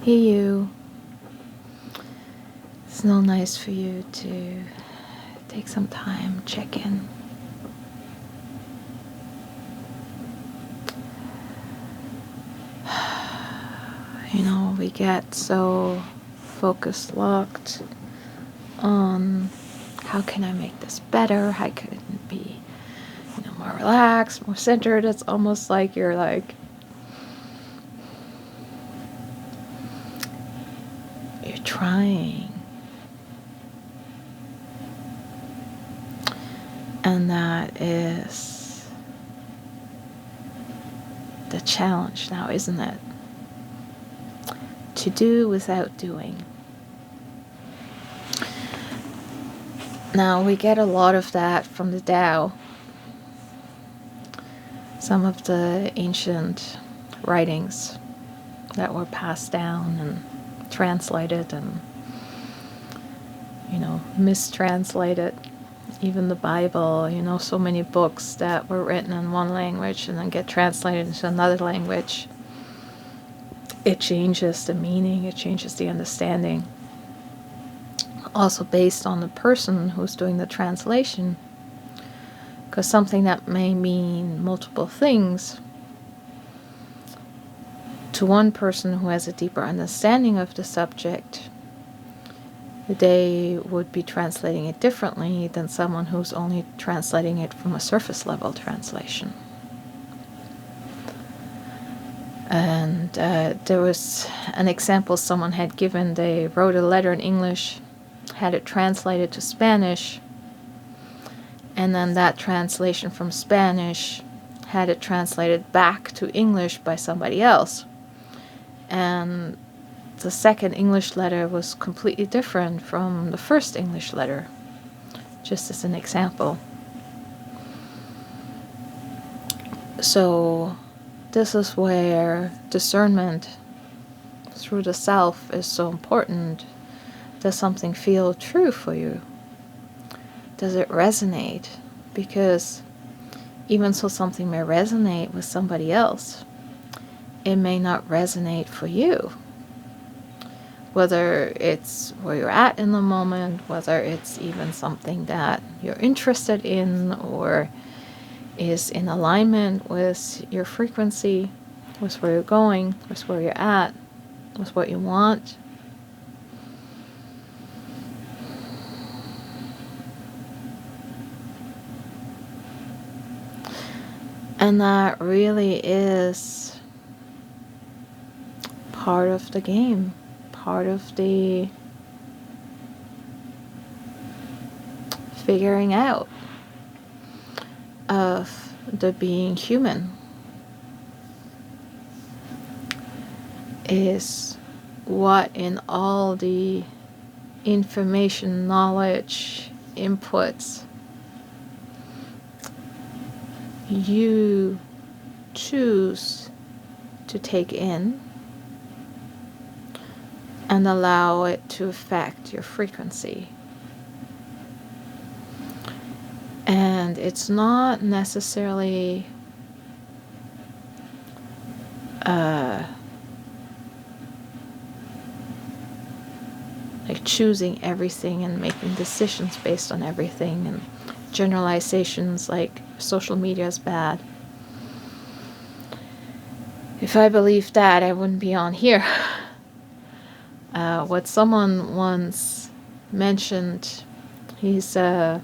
Hey you, it's so nice for you to take some time, check in. You know, we get so focused, locked on how can I make this better, how can it be, more relaxed, more centered. It's almost like you're trying. And that is the challenge now, isn't it? To do without doing. Now, we get a lot of that from the Tao. Some of the ancient writings that were passed down and translated and, mistranslated. Even the Bible, so many books that were written in one language and then get translated into another language. It changes the meaning, it changes the understanding. Also based on the person who's doing the translation. Because something that may mean multiple things to one person who has a deeper understanding of the subject, they would be translating it differently than someone who's only translating it from a surface level translation. And there was an example someone had given. They wrote a letter in English, had it translated to Spanish, and then that translation from Spanish had it translated back to English by somebody else. And the second English letter was completely different from the first English letter, just as an example. So this is where discernment through the self is so important. Does something feel true for you? Does it resonate? Because even so something may resonate with somebody else, it may not resonate for you. Whether it's where you're at in the moment, whether it's even something that you're interested in or is in alignment with your frequency, with where you're going, with where you're at, with what you want. And that really is part of the game, part of the figuring out of the being human, is what in all the information, knowledge, inputs you choose to take in and allow it to affect your frequency. And it's not necessarily like choosing everything and making decisions based on everything and generalizations like social media is bad. If I believed that, I wouldn't be on here. What someone once mentioned, he's a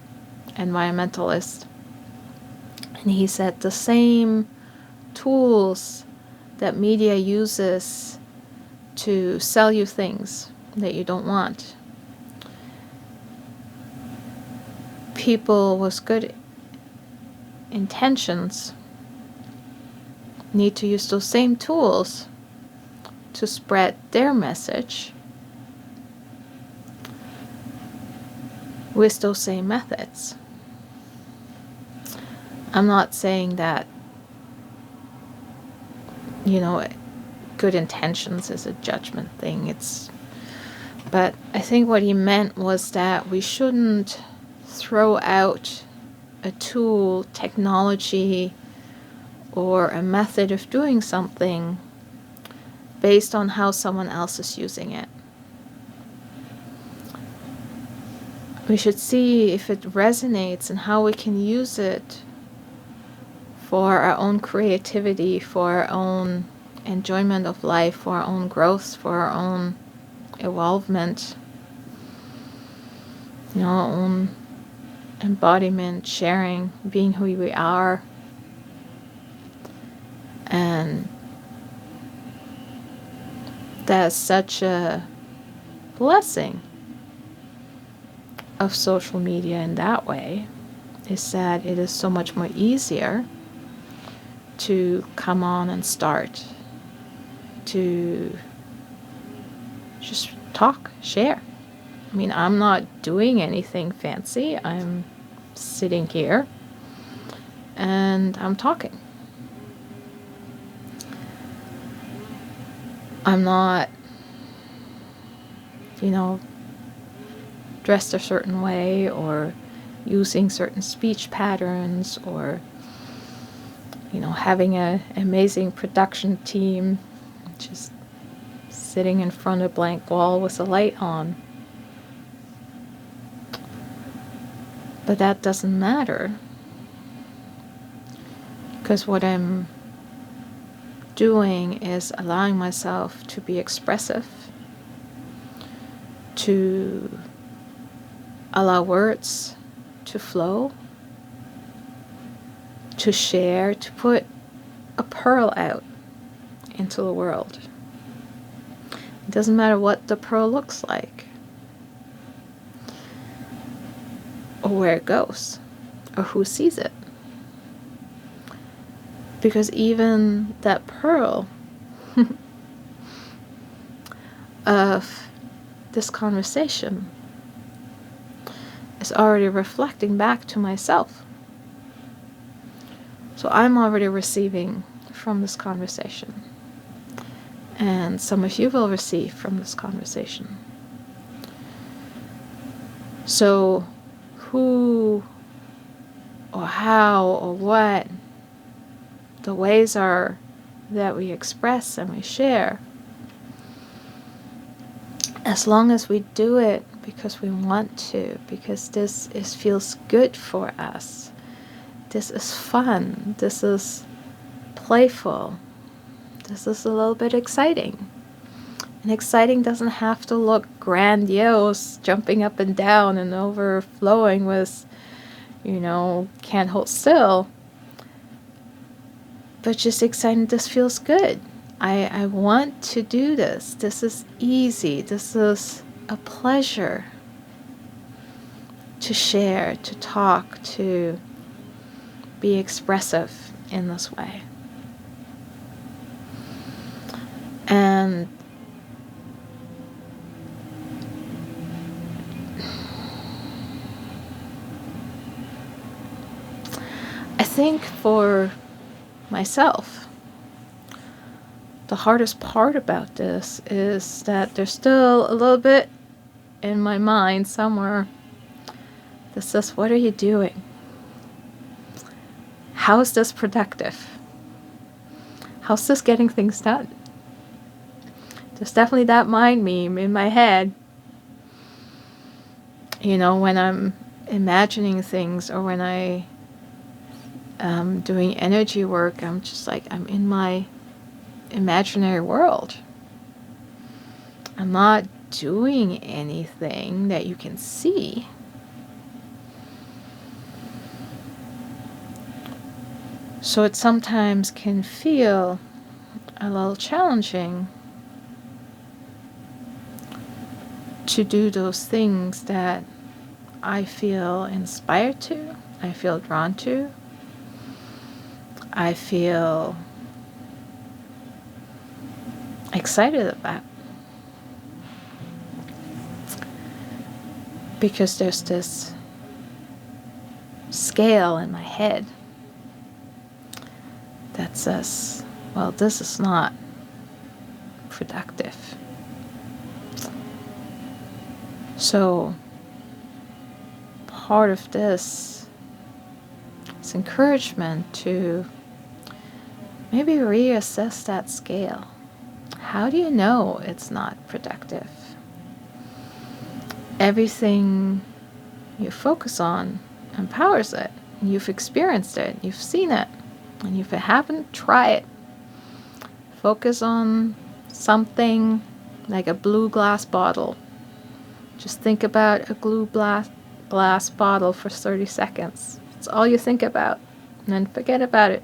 environmentalist, and he said the same tools that media uses to sell you things that you don't want, people with good intentions need to use those same tools to spread their message with those same methods. I'm not saying that, good intentions is a judgment thing. But I think what he meant was that we shouldn't throw out a tool, technology, or a method of doing something based on how someone else is using it. We should see if it resonates and how we can use it for our own creativity, for our own enjoyment of life, for our own growth, for our own evolvement, our own embodiment, sharing, being who we are. And that's such a blessing of social media in that way, is that it is so much more easier to come on and start to just talk, share. I mean, I'm not doing anything fancy. I'm sitting here and I'm talking. I'm not, dressed a certain way or using certain speech patterns or, having an amazing production team, just sitting in front of a blank wall with a light on. But that doesn't matter, because what I'm doing is allowing myself to be expressive, to allow words to flow, to share, to put a pearl out into the world. It doesn't matter what the pearl looks like, or where it goes, or who sees it. Because even that pearl of this conversation is already reflecting back to myself. So I'm already receiving from this conversation. And some of you will receive from this conversation. So who or how or what the ways are that we express and we share, as long as we do it because we want to, because this feels good for us, this is fun, this is playful, this is a little bit exciting. And exciting doesn't have to look grandiose, jumping up and down and overflowing with, can't hold still. But just exciting, this feels good. I want to do this. This is easy. This is a pleasure to share, to talk, to be expressive in this way. And I think for myself, the hardest part about this is that there's still a little bit in my mind somewhere that says, what are you doing? How is this productive? How's this getting things done? There's definitely that mind meme in my head. When I'm imagining things, or when I doing energy work, I'm just like, I'm in my imaginary world. I'm not doing anything that you can see. So it sometimes can feel a little challenging to do those things that I feel inspired to, I feel drawn to, I feel excited about. Because there's this scale in my head that says, well, this is not productive. So part of this is encouragement to maybe reassess that scale. how do you know it's not productive? Everything you focus on empowers it. You've experienced it. You've seen it. And if you haven't, try it. Focus on something like a blue glass bottle. Just think about a blue glass bottle for 30 seconds. That's all you think about. And then forget about it.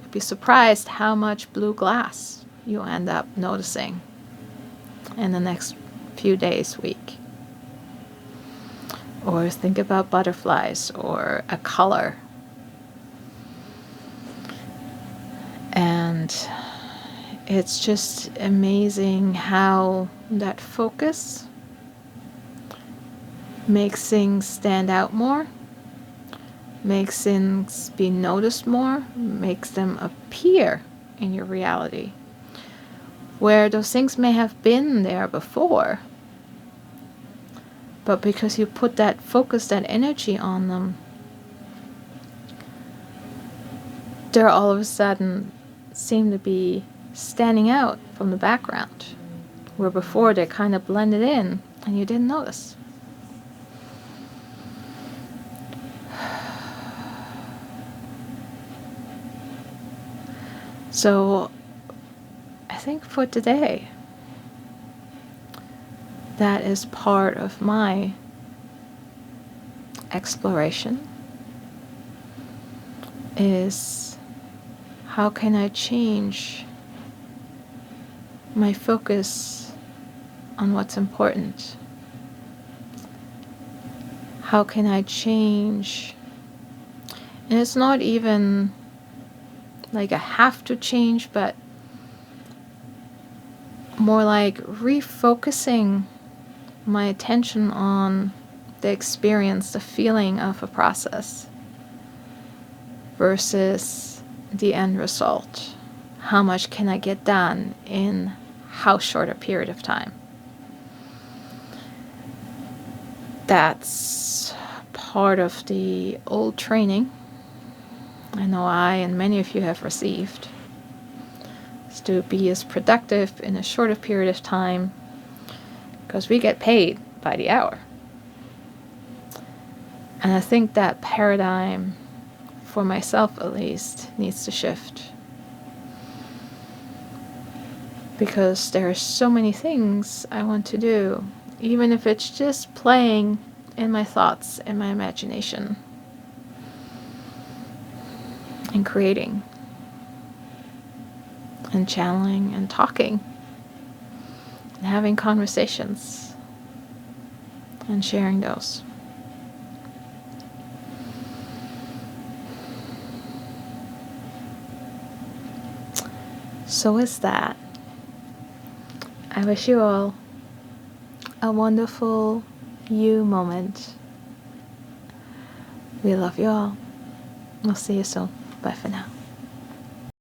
You'd be surprised how much blue glass you end up noticing in the next few days, week. Or think about butterflies or a color. And it's just amazing how that focus makes things stand out more, makes things be noticed more, makes them appear in your reality. Where those things may have been there before, but because you put that focus, that energy on them, they're all of a sudden seem to be standing out from the background, where before they kind of blended in and you didn't notice. So I think for today, that is part of my exploration, is how can I change my focus on what's important? How can I change? And it's not even like I have to change, but more like refocusing my attention on the experience, the feeling of a process versus the end result. How much can I get done in how short a period of time? That's part of the old training I know I and many of you have received, is to be as productive in a shorter period of time, because we get paid by the hour. And I think that paradigm, for myself at least, needs to shift. Because there are so many things I want to do, even if it's just playing in my thoughts, in my imagination, and creating, and channeling, and talking, and having conversations, and sharing those. So with that, I wish you all a wonderful you moment. We love you all. We'll see you soon. Bye for now.